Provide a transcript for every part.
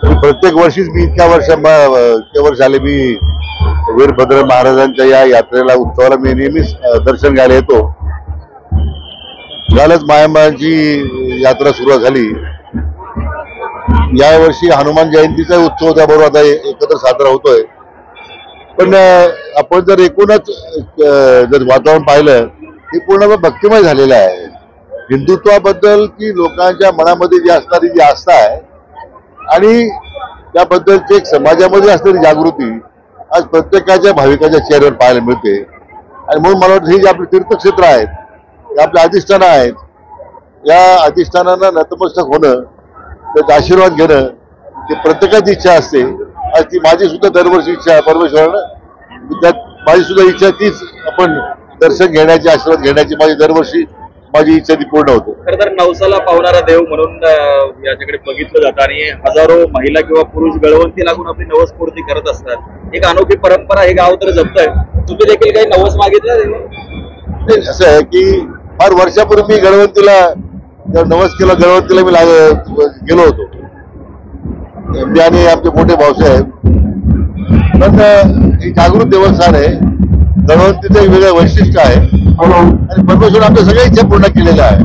प्रत्येक वर्षीच मी इतक्या वर्ष झाले मी वीरभद्र महाराजांच्या या यात्रेला उत्सवाला मी नेहमीच दर्शन घ्यायला येतो. कालच मायंबाची यात्रा सुरू झाली. यावर्षी हनुमान जयंतीचा उत्सव त्याबरोबर आता एकत्र साजरा होतोय. पण आपण जर एकूणच जर वातावरण पाहिलं हे पूर्ण भक्तिमय झालेलं आहे. हिंदुत्वाबद्दल की लोकांच्या मनामध्ये जी असणारी जी आस्था आहे आणि त्याबद्दलची एक समाजामध्ये असणारी जागृती आज प्रत्येकाच्या भाविकाच्या चेहऱ्यावर पाहायला मिळते. आणि म्हणून मला वाटतं हे जे आपले तीर्थक्षेत्र आहेत, हे आपले अधिष्ठानं आहेत, या अधिष्ठानांना नतमस्तक होणं, त्याचा आशीर्वाद घेणं ही प्रत्येकाची इच्छा असते. आज ती माझी सुद्धा दरवर्षी इच्छा आहे. परमेश्वरानं त्यात माझी सुद्धा इच्छा तीच, आपण दर्शन घेण्याची, आशीर्वाद घेण्याची माझी इच्छा ती पूर्ण होते. खरं तर नवसाला पावणारा देव म्हणून याच्याकडे बघितलं जातं आणि हजारो महिला किंवा पुरुष गळवंती लागून आपली नवसपूर्ती करत असतात. एक अनोखी परंपरा हे गाव तर जपतंय. तुम्ही देखील काही नवस मागितलं? असं आहे की फार वर्षापूर्वी मी गणवंतीला नवस केला. गणवंतीला मी गेलो होतो, मी आणि आमचे मोठे भाऊसाहेब. पण एक जागृत देवस्थान आहे. गणवंतीचं एक वेगळं वैशिष्ट्य आहे आणि परमेश्वर आपल्या सगळ्या इच्छा पूर्ण केलेल्या आहे.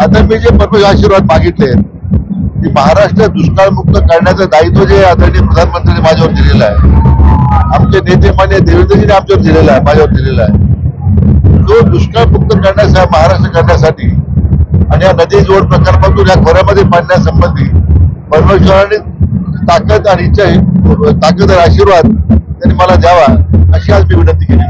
आता मी जे परमेश्वर आशीर्वाद मागितले की महाराष्ट्र दुष्काळमुक्त करण्याचं दायित्व जे आदरणीय प्रधानमंत्र्यांनी माझ्यावर दिलेलं आहे, आमचे नेते मान्य देवेंद्रजींनी आमच्यावर दिलेला आहे, माझ्यावर दिलेला आहे, तो दुष्काळमुक्त करण्यासाठी, महाराष्ट्र करण्यासाठी आणि या नदी जोड प्रकल्पातून या खोऱ्यामध्ये पाडण्यासंबंधी परमेश्वराने ताकद आणि इच्छा, ताकद आणि आशीर्वाद त्यांनी मला द्यावा अशी आज मी विनंती केली.